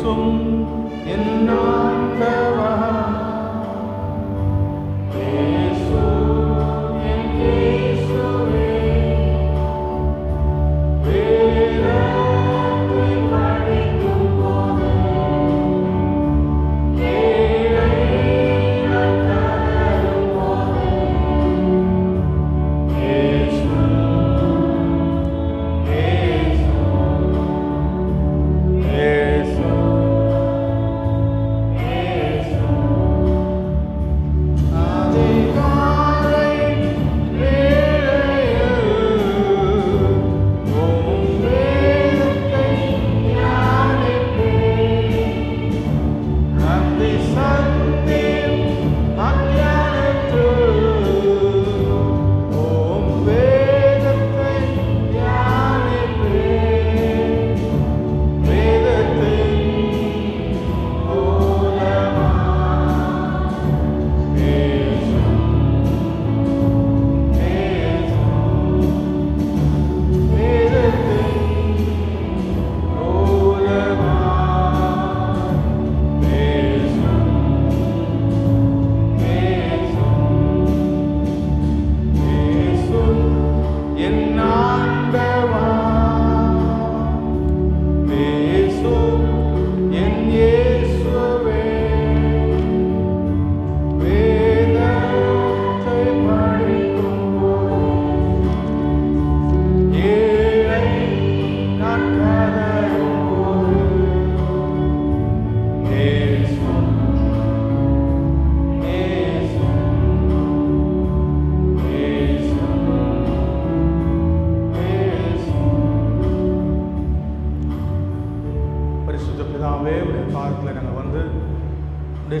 பேசும் என் ஆண்டவா,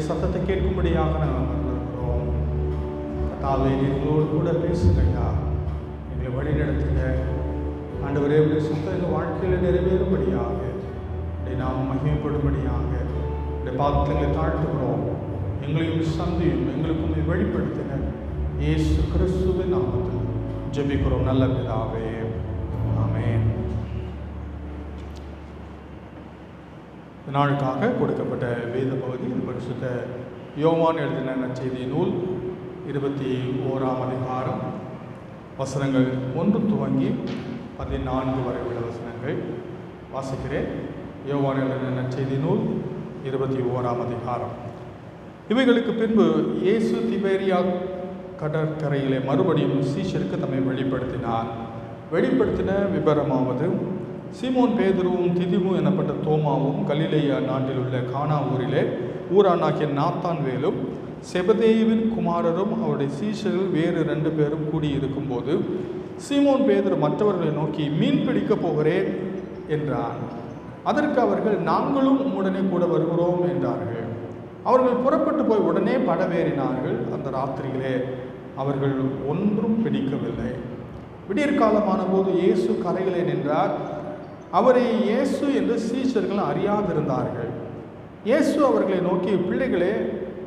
சத்தத்தை கேட்கும்படியாக நாங்கள் வந்திருக்கிறோம். கர்த்தாவே, எங்களோடு கூட பேசுங்கய்யா, எங்களை வழி நடத்துங்க ஆண்டவரே. உடைய சத்தம் எங்கள் வாழ்க்கையில் நிறைவேறும்படியாக, நாம் மகிமைப்படும்படியாக இந்த பாதங்களை தாழ்த்துகிறோம். எங்களையும் சந்தியும் எங்களுக்கும் வெளிப்படுத்தின இயேசு கிறிஸ்துவின் நாமத்தில் ஜெபிக்கிறோம் நல்ல பிதாவே, ஆமென். நாளுக்காக கொடுக்கப்பட்ட வேத பகுதி பரிசுத்த யோவான் எழுதின நற்செய்தி நூல் 21ஆம் அதிகாரம் வசனங்கள் 1 துவங்கி 14 வரை உள்ள வசனங்கள் வாசிக்கிறேன். யோவான் எழுதின நற்செய்தி நூல் 21ஆம் அதிகாரம். இவைகளுக்கு பின்பு இயேசு திபேரியா கடற்கரையிலே மறுபடியும் சீஷருக்கு தம்மை வெளிப்படுத்தின விபரமாவது, சீமோன் பேதுருவும் திதிமு எனப்பட்ட தோமாவும் கலிலேயா நாட்டில் உள்ள கானா ஊரிலே ஊரானாகிய நாத்தான்வேலும் செபதேயுவின் குமாரரும் அவருடைய சீஷர்கள் வேறு 2 பேரும் கூடியிருக்கும் போது சீமோன் பேதுரு மற்றவர்களை நோக்கி, மீன் பிடிக்கப் போகிறேன் என்றான். அதற்கு அவர்கள், நாங்களும் உடனே கூட வருகிறோம் என்றார்கள். அவர்கள் புறப்பட்டு போய் உடனே படவேறினார்கள். அந்த ராத்திரியிலே அவர்கள் ஒன்றும் பிடிக்கவில்லை. விடியற்காலமான போது இயேசு கரையிலே நின்றார். அவரை இயேசு என்று சீஷர்கள் அறியாதிருந்தார்கள். இயேசு அவர்களை நோக்கி, பிள்ளைகளே,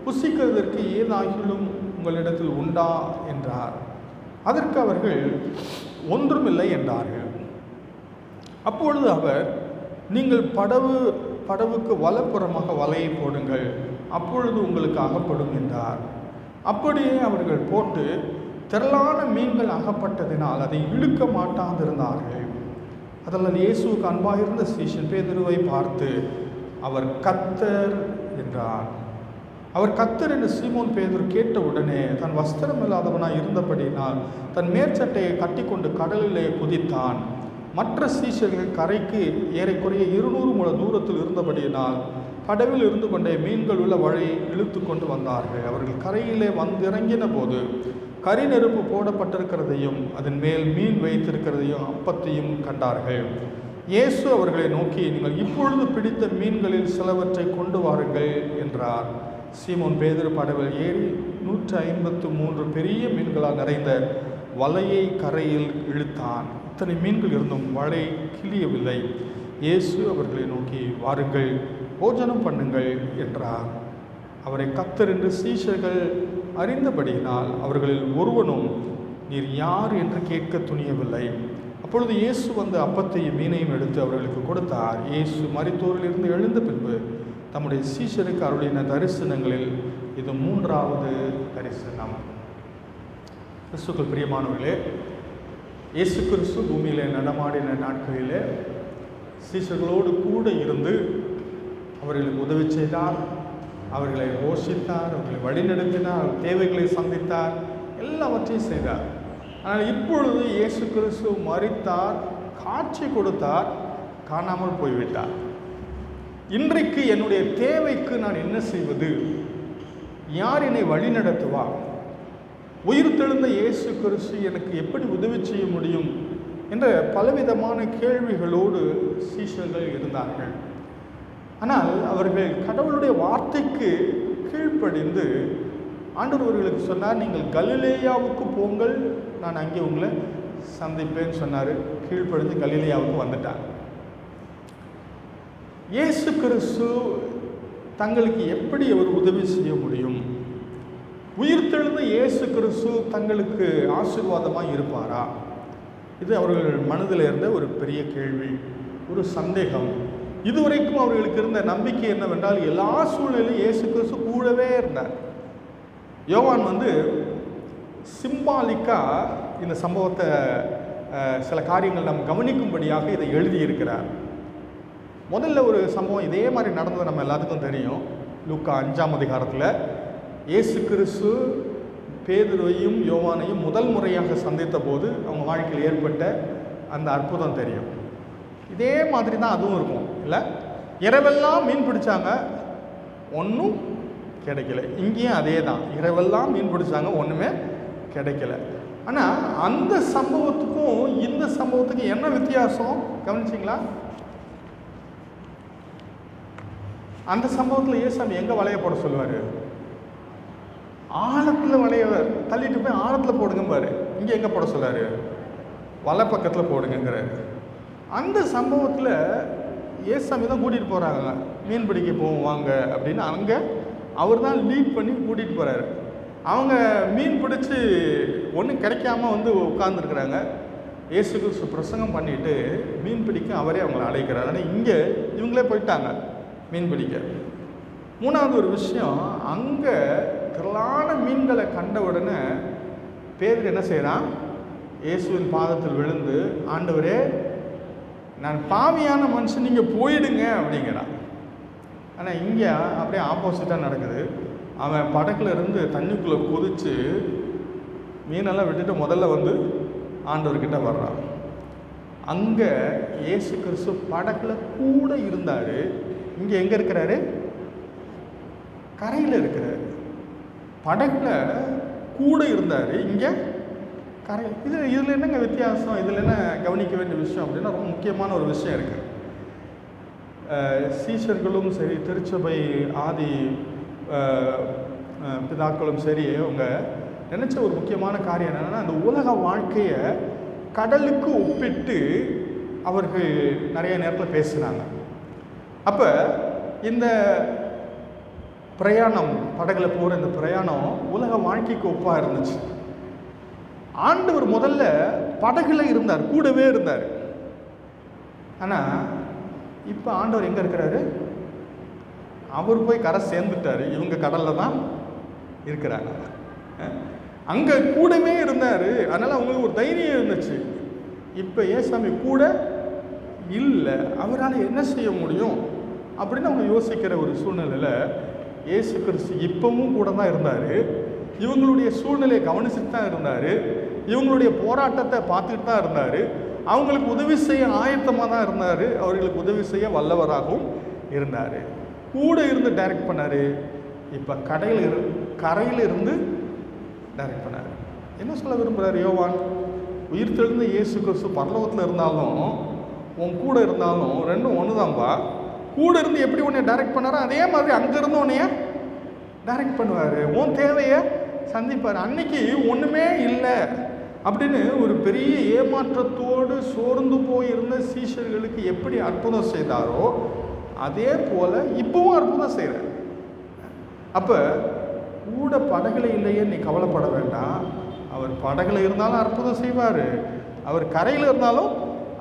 புசிக்கிறதற்கு ஏதாகிலும் உங்களிடத்தில் உண்டா என்றார். அதற்கு அவர்கள், ஒன்றுமில்லை என்றார்கள். அப்பொழுது அவர், நீங்கள் படவுக்கு வலப்புறமாக வலையை போடுங்கள், அப்பொழுது உங்களுக்கு அகப்படும் என்றார். அப்படியே அவர்கள் போட்டு திரளான மீன்கள் அகப்பட்டதினால் அதை இழுக்க மாட்டாதிருந்தார்கள். அதனால் இயேசுவுக்கு அன்பாயிருந்த சீஷன் பேதுருவை பார்த்து, அவர் கர்த்தர் என்றார். அவர் கர்த்தர் என்று சீமோன் பேதுரு கேட்டவுடனே தன் வஸ்திரம் இல்லாதவனாய் இருந்தபடியினால் தன் மேற்சட்டையை கட்டிக்கொண்டு கடலிலே குதித்தான். மற்ற சீஷர்கள் கரைக்கு ஏறக்குறைய 200 முழ தூரத்தில் இருந்தபடியினால் படவில் இருந்து கொண்டே மீன்கள் உள்ள வலையை இழுத்து கொண்டு வந்தார்கள். அவர்கள் கரையிலே வந்திறங்கின போது கரி நெருப்பு போடப்பட்டிருக்கிறதையும் அதன் மேல் மீன் வைத்திருக்கிறதையும் அப்பத்தையும் கண்டார்கள். இயேசு அவர்களை நோக்கி, நீங்கள் இப்பொழுது பிடித்த மீன்களில் சிலவற்றை கொண்டு வாருங்கள் என்றார். சீமோன் பேதுரு படவில் ஏறி 153 பெரிய மீன்களால் நிறைந்த வலையை கரையில் இழுத்தான். இத்தனை மீன்கள் இருந்தும் வலை கிழியவில்லை. இயேசு அவர்களை நோக்கி, வாருங்கள், போஜனம் பண்ணுங்கள் என்றார். அவரை கர்த்தர் என்று சீஷர்கள் அறிந்தபடியினால் அவர்களில் ஒருவனும் நீர் யார் என்று கேட்க துணியவில்லை. அப்பொழுது இயேசு வந்து அப்பத்தையும் மீனையும் எடுத்து அவர்களுக்கு கொடுத்தார். இயேசு மரித்தோரிலிருந்து எழுந்த பின்பு தம்முடைய சீஷருக்கு அருளின தரிசனங்களில் இது 3வது தரிசனம். கிறிஸ்துவுக்குள் பிரியமானவர்களே, இயேசு கிறிஸ்து பூமியிலே நடமாடின நாட்களிலே சீஷர்களோடு கூட இருந்து அவர்களுக்கு உதவி செய்தார், அவர்களை போஷித்தார், அவர்களை வழிநடத்தினார், தேவைகளை சந்தித்தார், எல்லாவற்றையும் செய்தார். ஆனால் இப்பொழுது இயேசு கிறிஸ்து மரித்தார், காட்சி கொடுத்தார், காணாமல் போய்விட்டார். இன்றைக்கு என்னுடைய தேவைக்கு நான் என்ன செய்வது? யார் என்னை வழி நடத்துவார்? உயிர்த்தெழுந்த இயேசு கிறிஸ்து எனக்கு எப்படி உதவி செய்ய முடியும் என்ற பலவிதமான கேள்விகளோடு சீஷர்கள் இருந்தார்கள். ஆனால் அவர்கள் கடவுளுடைய வார்த்தைக்கு கீழ்ப்படிந்து ஆண்டவர் அவர்களுக்கு சொன்னார், நீங்கள் கலிலேயாவுக்கு போங்கள், நான் அங்கே உங்களை சந்திப்பேன்னு சொன்னார். கீழ்ப்படிந்து கலிலேயாவுக்கு வந்துட்டார். இயேசு கிறிஸ்து தங்களுக்கு எப்படி அவர் உதவி செய்ய முடியும்? உயிர்த்தெழுந்த இயேசு கிறிஸ்து தங்களுக்கு ஆசீர்வாதமாக இருப்பாரா? இது அவர்கள் மனதில் இருந்த ஒரு பெரிய கேள்வி, ஒரு சந்தேகம். இதுவரைக்கும் அவர்களுக்கு இருந்த நம்பிக்கை என்னவென்றால், எல்லா சூழ்நிலையும் இயேசு கிறிஸ்து கூடவே இருந்தார். யோவான் வந்து சிம்பாலிக்காக இந்த சம்பவத்தை சில காரியங்கள் நம்ம கவனிக்கும்படியாக இதை எழுதியிருக்கிறார். முதல்ல ஒரு சம்பவம் இதே மாதிரி நடந்தது நம்ம எல்லாத்துக்கும் தெரியும். லூக்கா 5ஆம் அதிகாரத்தில் இயேசு கிறிஸ்து பேதுருவையும் யோவானையும் முதல் முறையாக சந்தித்த போது அவங்க வாழ்க்கையில் ஏற்பட்ட அந்த அற்புதம் தெரியும். இதே மாதிரி தான் அதுவும் இருக்கும் இல்லை? இரவெல்லாம் மீன் பிடிச்சாங்க, ஒன்றும் கிடைக்கல. இங்கேயும் அதே தான், இரவெல்லாம் மீன் பிடிச்சாங்க, ஒன்றுமே கிடைக்கல. ஆனால் அந்த சம்பவத்துக்கும் இந்த சம்பவத்துக்கும் என்ன வித்தியாசம் கவனிச்சிங்களா? அந்த சம்பவத்தில் ஏசாமி எங்கே வலைய போட சொல்லுவார்? ஆழத்தில் வலைய தள்ளிட்டு போய் ஆழத்தில் போடுங்க பாரு. இங்கே எங்கே போட சொல்கிறாரு? வலை பக்கத்தில் போடுங்கிறாரு. அந்த சம்பவத்தில் ஏசாமி தான் கூட்டிகிட்டு போகிறாங்க, மீன் பிடிக்க போவோம் வாங்க அப்படின்னு. அங்கே அவர் தான் லீட் பண்ணி கூட்டிகிட்டு போகிறாரு. அவங்க மீன் பிடிச்சி ஒன்றும் கிடைக்காம வந்து உட்கார்ந்துருக்குறாங்க. இயேசு கிறிஸ்து பிரசங்கம் பண்ணிவிட்டு மீன் பிடிக்க அவரே அவங்கள அழைக்கிறார். ஆனால் இங்கே இவங்களே போயிட்டாங்க மீன் பிடிக்க. மூணாவது ஒரு விஷயம், அங்கே திரளான மீன்களை கண்ட உடனே பேதுரு என்ன செய்கிறான்? இயேசுவின் பாதத்தில் விழுந்து, ஆண்டவரே நான் பாவியான மனுஷன், நீங்கள் போயிடுங்க அப்படிங்கிறான். ஆனால் இங்கே அப்படியே ஆப்போசிட்டாக நடக்குது. அவன் படகுல இருந்து தண்ணிக்குள்ளே குதித்து மீனெல்லாம் விட்டுட்டு முதல்ல வந்து ஆண்டவர்கிட்ட வர்றான். அங்கே இயேசு கிறிஸ்து படகுல கூட இருந்தார். இங்கே எங்கே இருக்கிறாரு? கரையில் இருக்கிறார். படகுல கூட இருந்தார், இங்கே கரை. இதில் என்னங்க வித்தியாசம்? இதில் என்ன கவனிக்க வேண்டிய விஷயம் அப்படின்னா, ரொம்ப முக்கியமான ஒரு விஷயம் இருக்குது. சீஷர்களும் சரி, திருச்சபை ஆதி பிதாக்களும் சரி, அவங்க நினச்ச ஒரு முக்கியமான காரியம் என்னென்னா, அந்த உலக வாழ்க்கையை கடலுக்கு ஒப்பிட்டு அவர்கள் நிறைய நேரத்தில் பேசுனாங்க. அப்போ இந்த பிரயாணம், படகுல போகிற இந்த பிரயாணம் உலக வாழ்க்கைக்கு ஒப்பாக இருந்துச்சு. ஆண்டவர் முதல்ல படகுல இருந்தார், கூடவே இருந்தார். ஆனால் இப்போ ஆண்டவர் எங்கே இருக்கிறாரு? அவர் போய் கரை சேர்ந்துட்டார், இவங்க கடலில் தான் இருக்கிறாங்க. அங்கே கூடவே இருந்தார், அதனால் அவங்களுக்கு ஒரு தைரியம் இருந்துச்சு. இப்போ ஏசாமி கூட இல்லை, அவரால் என்ன செய்ய முடியும் அப்படின்னு அவங்க யோசிக்கிற ஒரு சூழ்நிலையில் இயேசு கிறிஸ்து இப்பவும் கூட தான் இருந்தார். இவங்களுடைய சூழ்நிலையை கவனிச்சுட்டு தான் இருந்தார். இவங்களுடைய போராட்டத்தை பார்த்துட்டு தான் இருந்தார். அவங்களுக்கு உதவி செய்ய ஆயத்தமாக தான் இருந்தார். அவர்களுக்கு உதவி செய்ய வல்லவராகவும் இருந்தார். கூட இருந்து டைரக்ட் பண்ணார். இப்போ கரையில் இருந்து டைரக்ட் பண்ணார். என்ன சொல்ல விரும்புகிறார் யோவான்? உயிர்த்தெழுந்த இயேசு கிறிஸ்து பரலோகத்தில் இருந்தாலும் உன் கூட இருந்தாலும் ரெண்டும் ஒன்று தான்பா. கூட இருந்து எப்படி உன்னை டைரக்ட் பண்ணாரோ அதே மாதிரி அங்கேருந்து உன்னைய டைரக்ட் பண்ணுவார். உன் தேவையை சந்திப்பார். அன்னைக்கு ஒன்றுமே இல்லை அப்படின்னு ஒரு பெரிய ஏமாற்றத்தோடு சோர்ந்து போயிருந்த சீஷர்களுக்கு எப்படி அற்புதம் செய்தாரோ அதே போல் இப்பவும் அற்புதம் செய்கிறார். அப்போ கூட படகுல இல்லையே நீ கவலைப்பட வேண்டாம். அவர் படகுல இருந்தாலும் அற்புதம் செய்வார். அவர் கரையில் இருந்தாலும்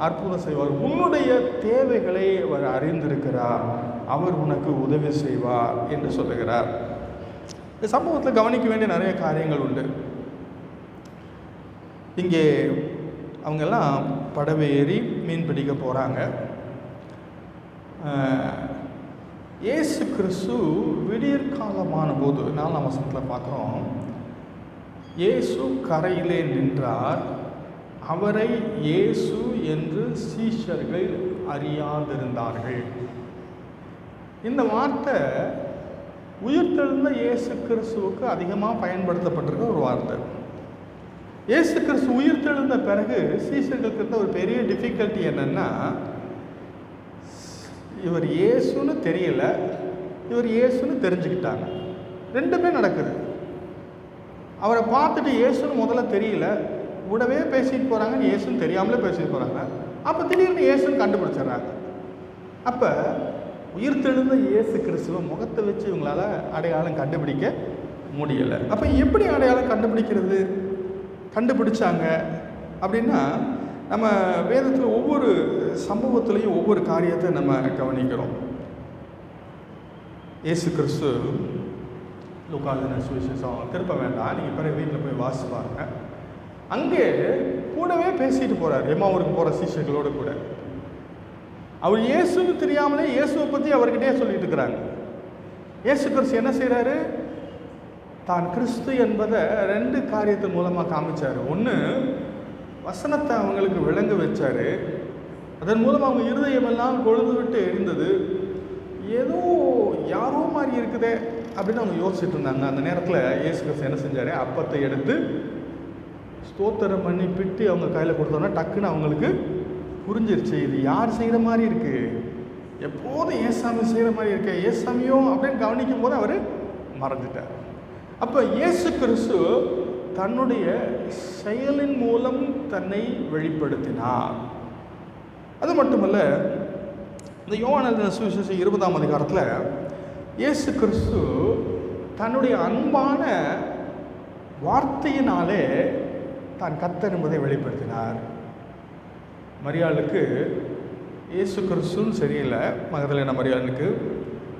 அற்புதம் செய்வார். உன்னுடைய தேவைகளை அவர் அறிந்திருக்கிறார், அவர் உனக்கு உதவி செய்வார் என்று சொல்லுகிறார். இந்த சம்பவத்தில் கவனிக்க வேண்டிய நிறைய காரியங்கள் உண்டு. இங்கே அவங்கெல்லாம் படவை ஏறி மீன் பிடிக்க போகிறாங்க. இயேசு கிறிஸ்து விடியற்காலமான போது 4ஆம் வசனத்தில் பார்க்குறோம், இயேசு கரையிலே நின்றார், அவரை இயேசு என்று சீஷர்கள் அறியாதிருந்தார்கள். இந்த வார்த்தை உயிர்த்தெழுந்த இயேசு கிறிஸ்துவுக்கு அதிகமாக பயன்படுத்தப்பட்டிருக்க ஒரு வார்த்தை. இயேசு கிறிஸ்து உயிர்த்தெழுந்த பிறகு சீஷர்களுக்கு இருந்த ஒரு பெரிய டிஃபிகல்ட்டி என்னன்னா, இவர் இயேசுன்னு தெரியல, இவர் இயேசுன்னு தெரிஞ்சுக்கிட்டாங்க. ரெண்டுமே நடக்குது. அவரை பார்த்துட்டு இயேசுன்னு முதல்ல தெரியல, கூடவே பேசிட்டு போகிறாங்க, இயேசுன்னு தெரியாமலே பேசிட்டு போகிறாங்க. அப்போ திடீர்னு இயேசுன்னு கண்டுபிடிச்சிடுறாங்க. அப்போ உயிர்த்தெழுந்த இயேசு கிறிஸ்துவ முகத்தை வச்சு இவங்களால அடையாளம் கண்டுபிடிக்க முடியலை. அப்போ எப்படி அடையாளம் கண்டுபிடிக்கிறது? கண்டுபிடிச்சாங்க அப்படின்னா, நம்ம வேதத்தில் ஒவ்வொரு சம்பவத்திலையும் ஒவ்வொரு காரியத்தை நம்ம கவனிக்கிறோம். இயேசு கிறிஸ்து லூக்கான சுவிசேஷம் திருப்ப வேண்டாம், நீங்கள் பிறகு வீட்டில் போய் வாசிச்சு பாருங்க. அங்கே கூடவே பேசிட்டு போகிறார் எம்மாவூருக்கு போகிற சீஷர்களோடு கூட. அவர் இயேசுன்னு தெரியாமலே இயேசுவை பற்றி அவர்கிட்டயே சொல்லிட்டு இருக்கிறாங்க. இயேசு கிறிஸ்து என்ன செய்கிறாரு? தான் கிறிஸ்து என்பதை 2 காரியத்தின் மூலமாக காமிச்சார். ஒன்று, வசனத்தை அவங்களுக்கு விளங்க வச்சார். அதன் மூலம் அவங்க இருதயமெல்லாம் கொழுந்து விட்டு எரிந்தது. ஏதோ யாரோ மாதிரி இருக்குதே அப்படின்னு அவங்க யோசிச்சுட்டு இருந்தாங்க. அந்த நேரத்தில் இயேசு கிறிஸ்து என்ன செஞ்சார்? அப்பத்தை எடுத்து ஸ்தோத்திரம் பண்ணி பிட்டு அவங்க கையில் கொடுத்தோன்னா டக்குன்னு அவங்களுக்கு புரிஞ்சிருச்சு, இது யார் செய்கிற மாதிரி இருக்குது, எப்போதும் ஏசாமி செய்கிற மாதிரி இருக்கு, ஏசாமியோ அப்படின்னு கவனிக்கும் போது அவர் மறந்துட்டார். அப்போ இயேசு கிறிஸ்து தன்னுடைய செயலின் மூலம் தன்னை வெளிப்படுத்தினார். அது மட்டுமல்ல, இந்த யோவான் எழுதின சுவிசேஷம் 20ஆம் அதிகாரத்தில் இயேசு கிறிஸ்து தன்னுடைய அன்பான வார்த்தையினாலே தான் கர்த்தர் என்பதை வெளிப்படுத்தினார். மரியாளுக்கு இயேசு கிறிஸ்துன்னு சரியில்லை, மகதலேனா மரியாளுக்கு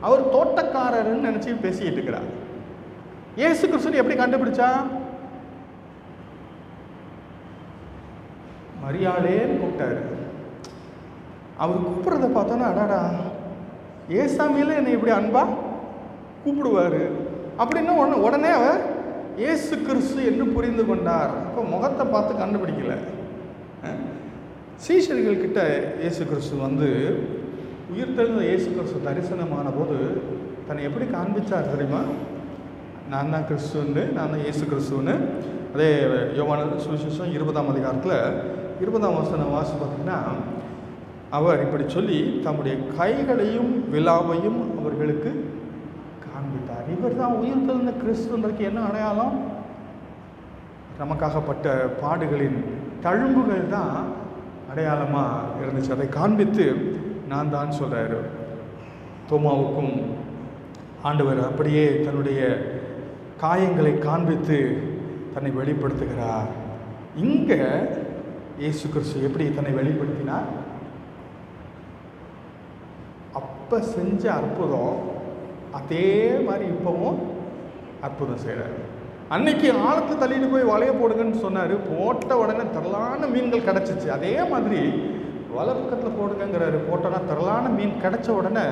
அவர் தோட்டக்காரர்னு நினச்சி பேசிக்கிட்டு இருக்கிறார். இயேசு கிறிஸ்துன்னு எப்படி கண்டுபிடிச்சா? மரியாளேன்னு கூப்பிட்டாரு. அவர் கூப்பிட்றத பார்த்தோன்னா, அடாடா ஏசாமியில் என்னை இப்படி அன்பா கூப்பிடுவார் அப்படின்னா உடனே அவர் இயேசு கிறிஸ்து என்று புரிந்து கொண்டார். அப்போ முகத்தை பார்த்து கண்டுபிடிக்கல. சீஷர்கள்கிட்ட இயேசு கிறிஸ்து வந்து உயிர்த்தெழுந்த இயேசு கிறிஸ்து தரிசனமான போது தன்னை எப்படி காண்பிச்சார் தெரியுமா? நான் தான் கிறிஸ்துன்னு, நான் தான் இயேசு கிறிஸ்துன்னு. அதே யோவான் சுவிசேஷம் 20ஆம் அதிகாரத்தில் 20ஆம் வசனம் வாசி பார்த்தீங்கன்னா, அவர் இப்படி சொல்லி தம்முடைய கைகளையும் விலாவையும் அவர்களுக்கு காண்பித்தார். இவர் தான் உயிர்த்தெழுந்த கிறிஸ்துன்றதுக்கு என்ன அடையாளம்? நமக்காகப்பட்ட பாடுகளின் தழும்புகள் தான் அடையாளமாக இருந்துச்சு. அதை காண்பித்து நான் தான் சொல்கிறாரு. தோமாவுக்கும் ஆண்டவர் அப்படியே தன்னுடைய காயங்களை காண்பித்து தன்னை வெளிப்படுத்துகிறார். இங்கே இயேசு கிறிஸ்து எப்படி தன்னை வெளிப்படுத்தினார்? அப்போ செஞ்ச அற்புதம் அதே மாதிரி இப்போவும் அற்புதம் செய்கிறார். அன்னைக்கு ஆழத்து தள்ளிட்டு போய் வலைய போடுங்கன்னு சொன்னார், போட்ட உடனே திரளான மீன்கள் கிடச்சிச்சு. அதே மாதிரி வலை பக்கத்தில் போடுங்கிறாரு, போட்டோன்னா திரளான மீன் கிடச்ச உடனே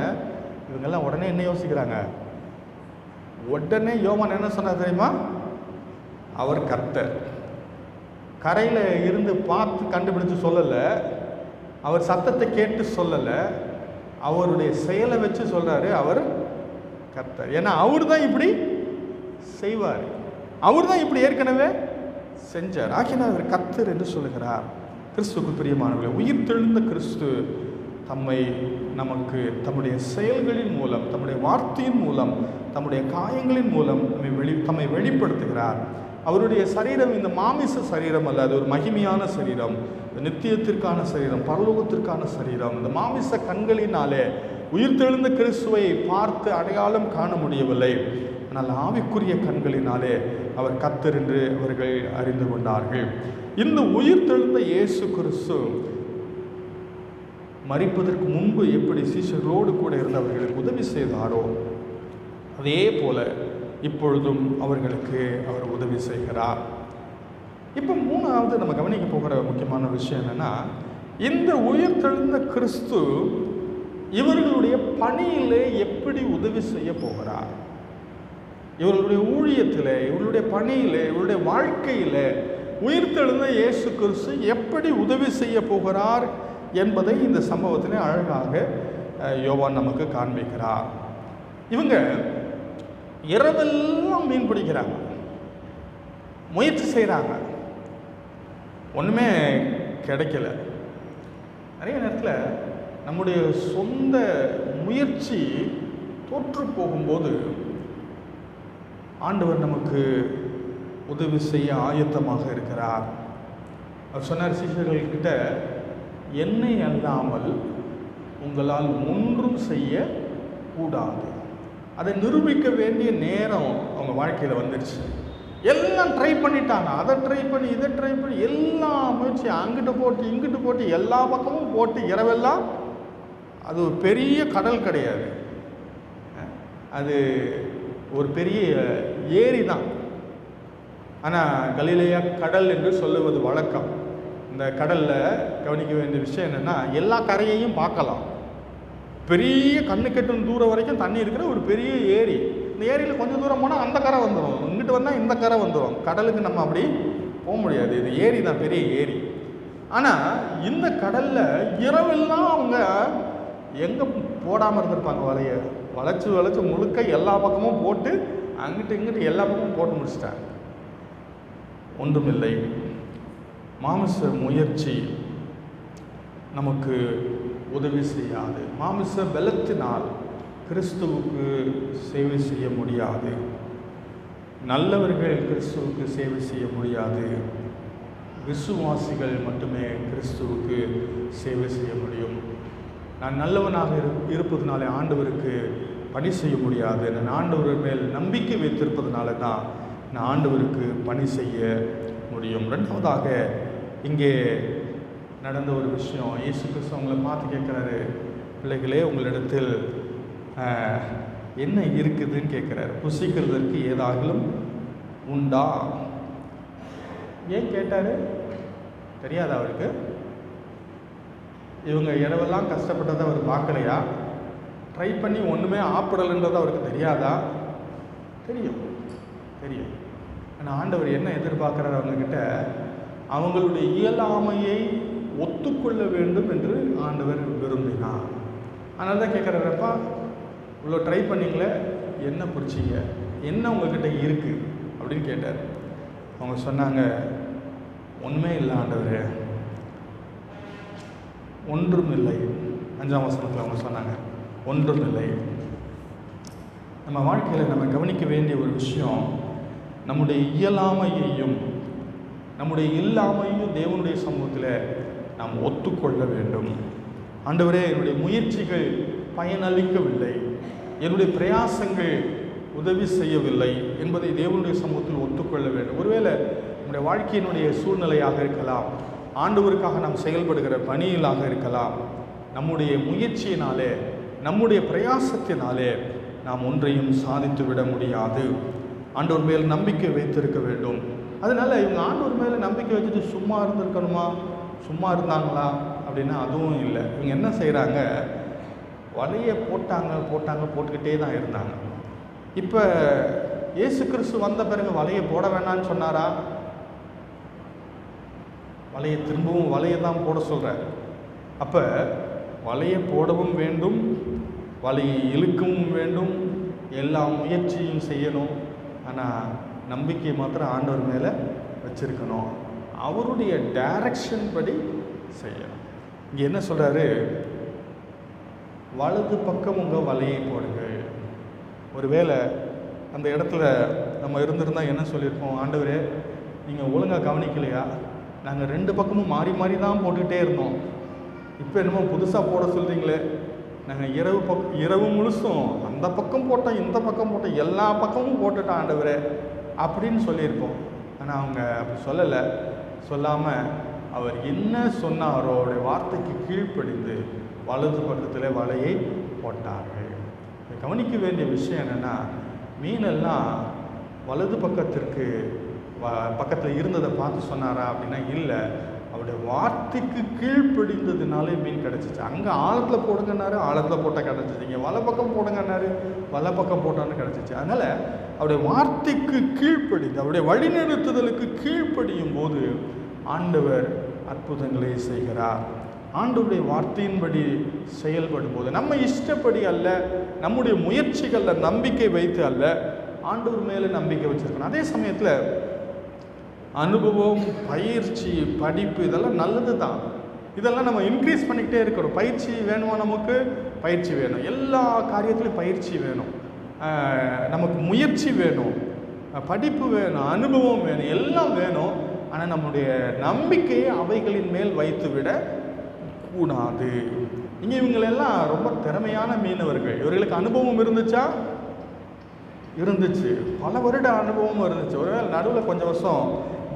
இவங்கெல்லாம் உடனே என்ன யோசிக்கிறாங்க? உடனே யோவான் என்ன சொன்னார் தெரியுமா? அவர் கர்த்தர். கரையில் இருந்து பார்த்து கண்டுபிடிச்சு சொல்லலை, அவர் சத்தத்தை கேட்டு சொல்லலை, அவருடைய செயலை வச்சு சொல்கிறாரு அவர் கர்த்தர். ஏன்னா அவர் தான் இப்படி செய்வார், அவர் தான் இப்படி ஏற்கனவே செஞ்சார். ஆகினால் அவர் கர்த்தர் என்று சொல்லுகிறார். கிறிஸ்துவுக்கு பிரியமானவர்களே, உயிர்த்தெழுந்த கிறிஸ்து நமக்கு தம்முடைய செயல்களின் மூலம், தம்முடைய வார்த்தையின் மூலம், தம்முடைய காயங்களின் மூலம் தம்மை வெளிப்படுத்துகிறார். அவருடைய சரீரம் இந்த மாமிச சரீரம் அல்ல, அது ஒரு மகிமையான சரீரம், நித்தியத்திற்கான சரீரம், பரலோகத்திற்கான சரீரம். இந்த மாமிச கண்களினாலே உயிர்த்தெழுந்த கிறிஸ்துவை பார்த்து அடையாளம் காண முடியவில்லை. ஆனால் ஆவிக்குரிய கண்களினாலே அவர் கர்த்தர் என்று அவர்கள் அறிந்து கொண்டார்கள். இந்த உயிர்த்தெழுந்த இயேசு கிறிஸ்து மரிப்பதற்கு முன்பு எப்படி சீஷர்களோடு கூட இருந்தவர்களுக்கு உதவி செய்தாரோ அதே போல இப்பொழுதும் அவர்களுக்கு அவர் உதவி செய்கிறார். இப்போ மூணாவது நம்ம கவனிக்க போகிற முக்கியமான விஷயம் என்னன்னா, இந்த உயிர்த்தெழுந்த கிறிஸ்து இவர்களுடைய பணியிலே எப்படி உதவி செய்ய போகிறார், இவர்களுடைய ஊழியத்தில், இவர்களுடைய பணியில், இவருடைய வாழ்க்கையில் உயிர்த்தெழுந்த இயேசு கிறிஸ்து எப்படி உதவி செய்ய போகிறார் என்பதை இந்த சம்பவத்திலே அழகாக யோவான் நமக்கு காண்பிக்கிறார். இவங்க இரவெல்லாம் மீன் பிடிக்கிறாங்க, முயற்சி செய்கிறாங்க, ஒன்றுமே கிடைக்கல. நிறைய நேரத்தில் நம்முடைய சொந்த முயற்சி தோற்று போகும்போது ஆண்டவர் நமக்கு உதவி செய்ய ஆயத்தமாக இருக்கிறார். அவர் சொன்னார் சீஷர்கள்கிட்ட, என்னை அல்லாமல் உங்களால் ஒன்றும் செய்ய கூடாது. அதை நிரூபிக்க வேண்டிய நேரம் அவங்க வாழ்க்கையில் வந்துடுச்சு. எல்லாம் ட்ரை பண்ணிட்டாங்க, அதை ட்ரை பண்ணி இதை ட்ரை பண்ணி எல்லா முயற்சி அங்கிட்டு போட்டு இங்கிட்டு போட்டு எல்லா பக்கமும் போட்டு இரவெல்லாம். அது ஒரு பெரிய கடல் கிடையாது, அது ஒரு பெரிய ஏரி தான். ஆனால் கலிலேயா கடல் என்று சொல்லுவது வழக்கம். இந்த கடலில் கவனிக்க வேண்டிய விஷயம் என்னென்னா, எல்லா கரையையும் பார்க்கலாம். பெரிய கண்ணு கெட்டும் தூரம் வரைக்கும் தண்ணி இருக்கிற ஒரு பெரிய ஏரி. இந்த ஏரியில் கொஞ்சம் தூரம் போனால் அந்த கரை வந்துடும், இங்கிட்டு வந்தால் இந்த கரை வந்துடும். கடலுக்கு நம்ம அப்படி போக முடியாது, இது ஏரி தான், பெரிய ஏரி. ஆனால் இந்த கடலில் இரவெல்லாம் அவங்க எங்கே போடாமல் இருந்திருப்பாங்க, வலையை வளைச்சி வளைச்சி முழுக்க எல்லா பக்கமும் போட்டு அங்கிட்டு இங்கிட்டு எல்லா பக்கமும் போட்டு முடிச்சிட்டாங்க. ஒன்றுமில்லை. மாமிச முயற்சி நமக்கு உதவி செய்யாது. மாமிச பலத்தினால் கிறிஸ்துவுக்கு சேவை செய்ய முடியாது. நல்லவர்கள் கிறிஸ்துவுக்கு சேவை செய்ய முடியாது. விசுவாசிகள் மட்டுமே கிறிஸ்துவுக்கு சேவை செய்ய முடியும். நான் நல்லவனாக இருப்பதனாலே ஆண்டவருக்கு பணி செய்ய முடியாது. நான் ஆண்டவர் மேல் நம்பிக்கை வைத்திருப்பதனால தான் நான் ஆண்டவருக்கு பணி செய்ய முடியும். ரெண்டாவதாக இங்கே நடந்த ஒரு விஷயம், இயேசு கிறிஸ்து அவங்களை பார்த்து கேட்குறாரு, பிள்ளைகளே உங்களிடத்தில் என்ன இருக்குதுன்னு கேட்குறாரு. புசிக்கிறதற்கு ஏதாகிலும் உண்டா? ஏன் கேட்டார் தெரியாதா அவருக்கு? இவங்க இரவெல்லாம் கஷ்டப்பட்டதை அவர் பார்க்கலையா? ட்ரை பண்ணி ஒன்றுமே ஆப்பிடலைன்றது அவருக்கு தெரியாதா? தெரியும், தெரியும். ஆனால் ஆண்டவர் என்ன எதிர்பார்க்குறாரு அவங்கக்கிட்ட? அவங்களுடைய இயலாமையை ஒத்துக்கொள்ள வேண்டும் என்று ஆண்டவர் விரும்பினார். அதனால தான் கேட்குறாருப்பா, இவ்வளோ ட்ரை பண்ணிங்களே, என்ன பிடிச்சிங்க, என்ன உங்கள்கிட்ட இருக்குது அப்படின்னு கேட்டார். அவங்க சொன்னாங்க, ஒன்றுமே இல்லை ஆண்டவரே, ஒன்றும் இல்லை. 5ஆம் வசனத்தில் அவங்க சொன்னாங்க, ஒன்றும் இல்லை. நம்ம வாழ்க்கையில் நம்ம கவனிக்க வேண்டிய ஒரு விஷயம், நம்முடைய இயலாமையையும் நம்முடைய இல்லாமையும் தேவனுடைய சமூகத்தில் நாம் ஒத்துக்கொள்ள வேண்டும். ஆண்டவரே, என்னுடைய முயற்சிகள் பயனளிக்கவில்லை, என்னுடைய பிரயாசங்கள் உதவி செய்யவில்லை என்பதை தேவனுடைய சமூகத்தில் ஒத்துக்கொள்ள வேண்டும். ஒருவேளை நம்முடைய வாழ்க்கையினுடைய சூழ்நிலையாக இருக்கலாம், ஆண்டவருக்காக நாம் செயல்படுகிற பணியிலாக இருக்கலாம். நம்முடைய முயற்சியினாலே, நம்முடைய பிரயாசத்தினாலே நாம் ஒன்றையும் சாதித்து விட முடியாது. ஆண்டவர் மேல் நம்பிக்கை வைத்திருக்க வேண்டும். அதனால் இவங்க ஆண்டவர் மேலே நம்பிக்கை வச்சுட்டு சும்மா இருந்திருக்கணுமா? சும்மா இருந்தாங்களா அப்படின்னா அதுவும் இல்லை. இவங்க என்ன செய்கிறாங்க, வலையை போட்டுக்கிட்டே தான் இருந்தாங்க. இப்போ இயேசு கிறிஸ்து வந்த பிறகு வலையை போட வேணான்னு சொன்னாரா? வலையை திரும்பவும் வலையை தான் போட சொல்கிறார். அப்போ வலையை போடவும் வேண்டும், வலையை இழுக்கவும் வேண்டும், எல்லா முயற்சியும் செய்யணும். ஆனால் நம்பிக்கையை மாத்திரம் ஆண்டவர் மேலே வச்சுருக்கணும், அவருடைய டைரக்ஷன் படி செய்யணும். இங்கே என்ன சொல்கிறாரு, வலது பக்கம் உங்கள் வலையை போடுங்கள். ஒருவேளை அந்த இடத்துல நம்ம இருந்திருந்தால் என்ன சொல்லியிருப்போம், ஆண்டவரே நீங்கள் ஒழுங்காக கவனிக்கலையா, நாங்கள் 2 பக்கமும் மாறி மாறி தான் போட்டுக்கிட்டே இருந்தோம், இப்போ என்னமோ புதுசாக போட சொல்கிறீங்களே, நாங்கள் இரவு முழுசும் அந்த பக்கம் போட்டோம், இந்த பக்கம் போட்டோம், எல்லா பக்கமும் போட்டுட்டோம் ஆண்டவரே அப்படின்னு சொல்லியிருப்போம். ஆனால் அவங்க அப்படி சொல்லலை. சொல்லாமல் அவர் என்ன சொன்னாரோ அவருடைய வார்த்தைக்கு கீழ்ப்படிந்து வலது பக்கத்தில் வலையை போட்டார்கள். கவனிக்க வேண்டிய விஷயம் என்னென்னா, மீனெல்லாம் வலது பக்கத்தில் இருந்ததை பார்த்து சொன்னாரா அப்படின்னா இல்லை, அவருடைய வார்த்தைக்கு கீழ்ப்படிந்ததுனாலே மீன் கிடச்சிச்சு. அங்கே ஆழத்தில் போடுங்கன்னாரு, ஆழத்தில் போட்டால் கிடச்சிச்சு. இங்கே வலை பக்கம் போடுங்கன்னாரு, வலை பக்கம் போட்டான்னு கிடச்சிச்சு. அதனால் அவருடைய வார்த்தைக்கு கீழ்ப்படிந்து அவருடைய வழிநடத்துதலுக்கு கீழ்ப்படியும் போது ஆண்டவர் அற்புதங்களை செய்கிறார். ஆண்டவருடைய வார்த்தையின்படி செயல்படும் போது நம்ம இஷ்டப்படி அல்ல, நம்முடைய முயற்சிகளில் நம்பிக்கை வைத்து அல்ல, ஆண்டவர் மேலே நம்பிக்கை வச்சுருக்கணும். அதே சமயத்தில் அனுபவம், பயிற்சி, படிப்பு இதெல்லாம் நல்லது தான். இதெல்லாம் நம்ம இன்க்ரீஸ் பண்ணிக்கிட்டே இருக்கிறோம். பயிற்சி வேணுமா? நமக்கு பயிற்சி வேணும். எல்லா காரியத்திலையும் பயிற்சி வேணும். நமக்கு முயற்சி வேணும், படிப்பு வேணும், அனுபவம் வேணும், எல்லாம் வேணும். ஆனால் நம்முடைய நம்பிக்கையை அவைகளின் மேல் வைத்து விட கூடாது. இங்கே இவங்களெல்லாம் ரொம்ப திறமையான மீனவர்கள். இவர்களுக்கு அனுபவம் இருந்துச்சு, பல வருட அனுபவமும் இருந்துச்சு. ஒருவேளை நடுவில் கொஞ்சம் வருஷம்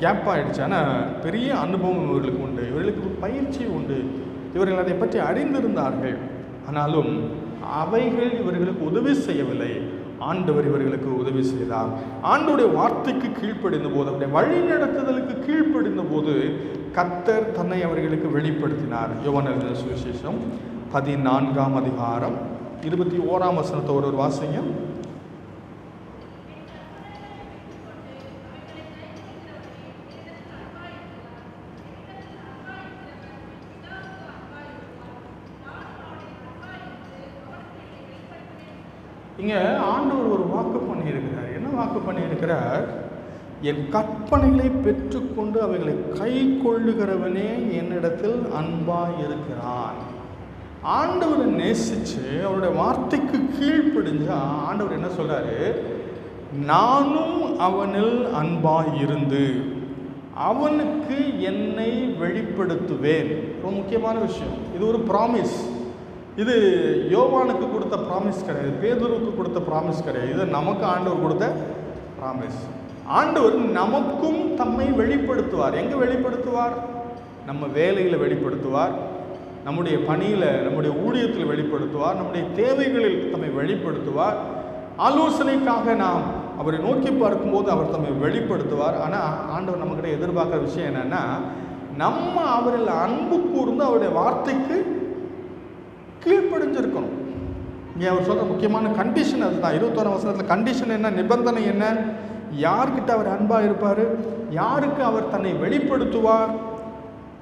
கேப் ஆகிடுச்சு. ஆனால் பெரிய அனுபவம் இவர்களுக்கு உண்டு, இவர்களுக்கு பயிற்சி உண்டு, இவர்கள் அதை பற்றி அறிந்திருந்தார்கள். ஆனாலும் அவைகள் இவர்களுக்கு உதவி செய்யவில்லை. ஆண்டவர் இவர்களுக்கு உதவி செய்தார். ஆண்டவருடைய வார்த்தைக்கு கீழ்ப்படிந்த போது, அவருடைய வழி நடத்துதலுக்கு கீழ்ப்படிந்த போது கர்த்தர் தன்னை அவர்களுக்கு வெளிப்படுத்தினார். யோவான் எழுதின சுவிசேஷம் 14ஆம் அதிகாரம் 21ஆம் வசனத்தை ஒரு வாசிங்க. இங்கே ஆண்டவர் ஒரு வாக்கு பண்ணியிருக்கிறார். என்ன வாக்கு பண்ணியிருக்கிறார்? என் கற்பனைகளை பெற்றுக்கொண்டு அவைகளை கை கொள்ளுகிறவனே என்னிடத்தில் அன்பாய் இருக்கிறான். ஆண்டவரை நேசித்து அவருடைய வார்த்தைக்கு கீழ்ப்படிஞ்சா ஆண்டவர் என்ன சொல்கிறாரு? நானும் அவனில் அன்பாய் இருந்து அவனுக்கு என்னை வெளிப்படுத்துவேன். ரொம்ப முக்கியமான விஷயம். இது ஒரு ப்ராமிஸ். இது யோவானுக்கு கொடுத்த ப்ராமிஸ் கிடையாது, பேதுருவுக்கு கொடுத்த ப்ராமிஸ் கிடையாது. இது நமக்கு ஆண்டவர் கொடுத்த ப்ராமிஸ். ஆண்டவர் நமக்கும் தம்மை வெளிப்படுத்துவார். எங்கே வெளிப்படுத்துவார்? நம்ம வேலையில் வெளிப்படுத்துவார், நம்முடைய பணியில், நம்முடைய ஊழியத்தில் வெளிப்படுத்துவார், நம்முடைய தேவைகளில் தம்மை வெளிப்படுத்துவார். ஆலோசனைக்காக நாம் அவரை நோக்கி பார்க்கும்போது அவர் தம்மை வெளிப்படுத்துவார். ஆனால் ஆண்டவர் நம்மக்கிட்ட எதிர்பார்க்குற விஷயம் என்னென்னா, நம்ம அவரில் அன்பு கூர்ந்து அவருடைய வார்த்தைக்கு கீழ்ப்படிஞ்சிருக்கணும். இங்கே அவர் சொல்கிற முக்கியமான கண்டிஷன் அதுதான். 21ஆம் வசனத்தில் கண்டிஷன் என்ன, நிபந்தனை என்ன? யார்கிட்ட அவர் அன்பாக இருப்பார், யாருக்கு அவர் தன்னை வெளிப்படுத்துவார்?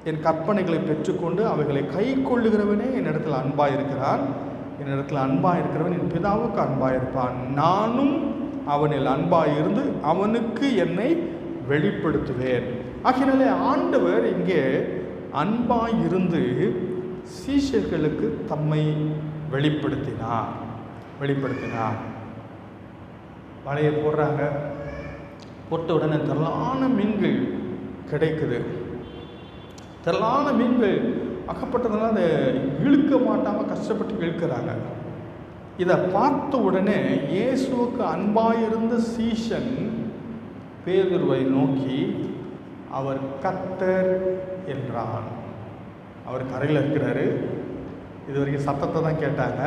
என் கற்பனைகளை பெற்றுக்கொண்டு அவைகளை கை கொள்ளுகிறவனே என்னிடத்தில் அன்பாக இருக்கிறான், என்னிடத்தில் அன்பாக இருக்கிறவன் என் பிதாவுக்கு அன்பாக இருப்பான், நானும் அவனில் அன்பாக இருந்து அவனுக்கு என்னை வெளிப்படுத்துவேன். ஆகையினாலே ஆண்டவர் இங்கே அன்பாக இருந்து சீஷர்களுக்கு தம்மை வெளிப்படுத்தினார். வலையை போடுறாங்க, போட்ட உடனே திரளான மீன்கள் கிடைக்குது. திரளான மீன்கள் அகப்பட்டதுனால அதை இழுக்க மாட்டாமல் கஷ்டப்பட்டு இழுக்கிறாங்க. இதை பார்த்த உடனே இயேசுவுக்கு அன்பாயிருந்த சீஷன் பேதுருவை நோக்கி அவர் கர்த்தர் என்றான். அவர் கரையில் இருக்கிறாரு. இது வரைக்கும் சத்தத்தை தான் கேட்டாங்க.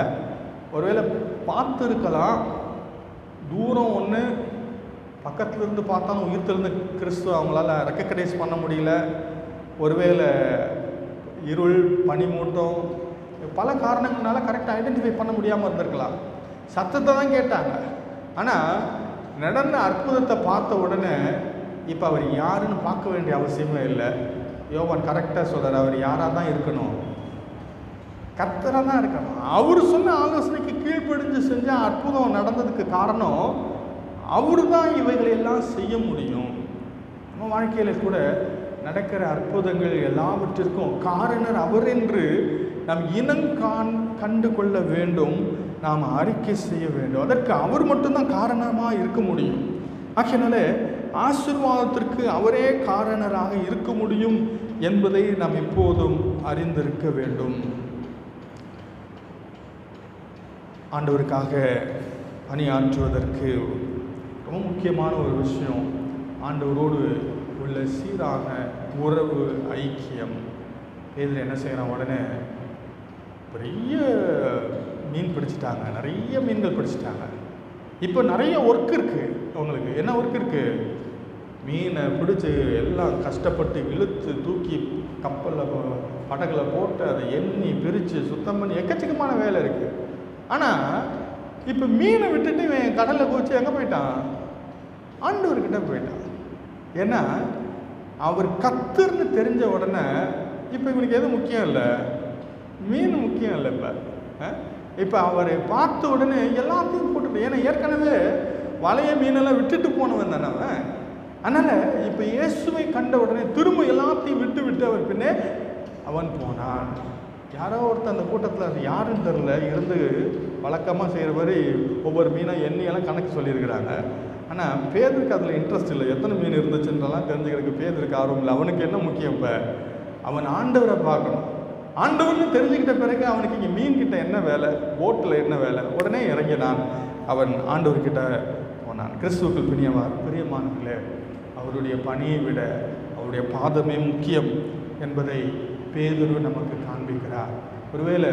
ஒருவேளை பார்த்து இருக்கலாம், தூரம் ஒன்று, பக்கத்தில் இருந்து பார்த்தாலும் உயிர்த்தெழுந்த கிறிஸ்து அவங்களால ரெக்கக்னைஸ் பண்ண முடியல. ஒருவேளை இருள், பனிமூட்டம், பல காரணங்களால கரெக்டாக ஐடென்டிஃபை பண்ண முடியாமல் இருந்திருக்கலாம். சத்தத்தை தான் கேட்டாங்க. ஆனால் நடந்த அற்புதத்தை பார்த்த உடனே இப்போ அவர் யாருன்னு பார்க்க வேண்டிய அவசியமே இல்லை. யோவான் கரெக்டாக சொல்கிறார், அவர் யாராக தான் இருக்கணும், கர்த்தராக தான் இருக்கணும். அவர் சொன்ன ஆலோசனைக்கு கீழ்ப்படிஞ்சு செஞ்சால் அற்புதம் நடந்ததுக்கு காரணம் அவர் தான் இவைகளெல்லாம் செய்ய முடியும். நம்ம வாழ்க்கையில் கூட நடக்கிற அற்புதங்கள் எல்லாவற்றிற்கும் காரணர் அவர் என்று நாம் கண்டு கொள்ள வேண்டும், நாம் அறிக்கை செய்ய வேண்டும். அதற்கு அவர் மட்டும்தான் காரணமாக இருக்க முடியும். ஆகையினால ஆசீர்வாதத்திற்கு அவரே காரணராக இருக்க முடியும் என்பதை நாம் எப்போதும் அறிந்திருக்க வேண்டும். ஆண்டவருக்காக பணியாற்றுவதற்கு ரொம்ப முக்கியமான ஒரு விஷயம் ஆண்டவரோடு உள்ள சீரான உறவு, ஐக்கியம். பேதுரு என்ன செய்கிறான், உடனே பெரிய மீன் பிடிச்சிட்டாங்க, நிறைய மீன்கள் பிடிச்சிட்டாங்க. இப்போ நிறைய ஒர்க் இருக்குது அவங்களுக்கு. என்ன ஒர்க் இருக்குது? மீனை பிடிச்சி எல்லாம் கஷ்டப்பட்டு இழுத்து தூக்கி கப்பலில் படகுல போட்டு அதை எண்ணி பிரித்து சுத்தம் பண்ணி எக்கச்சக்கமான வேலை இருக்குது. ஆனால் இப்போ மீனை விட்டுட்டு இவன் கடலில் போச்சு எங்கே போயிட்டான்? ஆண்டவர்கிட்ட போயிட்டான். ஏன்னா அவர் கர்த்தர்னு தெரிஞ்ச உடனே இப்போ இவனுக்கு எதுவும் முக்கியம் இல்லை, மீன் முக்கியம் இல்லை. இப்போ அவரை பார்த்த உடனே எல்லாத்தையும் போட்டு, ஏன்னா ஏற்கனவே வலைய மீனெல்லாம் விட்டுட்டு போனவன் தானே அவன். அதனால் இப்போ இயேசுவை கண்ட உடனே திரும்ப எல்லாத்தையும் விட்டு அவர் பின்னே அவன் போனான். யாரோ ஒருத்தர் அந்த கூட்டத்தில், அது யாருன்னு தெரில, இருந்து வழக்கமாக செய்கிற மாதிரி ஒவ்வொரு மீனாக எண்ணியெல்லாம் கணக்கு சொல்லியிருக்கிறாங்க. ஆனால் பேதருக்கு அதில் இன்ட்ரெஸ்ட் இல்லை. எத்தனை மீன் இருந்துச்சுன்றலாம் தெரிஞ்சுக்கிறதுக்கு பேதருக்கு ஆர்வம் இல்லை. அவனுக்கு என்ன முக்கியம்? இப்போ அவன் ஆண்டவரை பார்க்கணும். ஆண்டவர்னு தெரிஞ்சுக்கிட்ட பிறகு அவனுக்கு இங்கே மீன்கிட்ட என்ன வேலை, போட்டில் என்ன வேலை, உடனே இறங்கினான். அவன் ஆண்டவர்கிட்ட போனான். கிறிஸ்துவுக்குள் பிரியமானவர்களே, அவருடைய பணியை விட அவருடைய பாதமே முக்கியம் என்பதை பேதுரு நமக்கு காண்பிக்கிறார். ஒருவேளை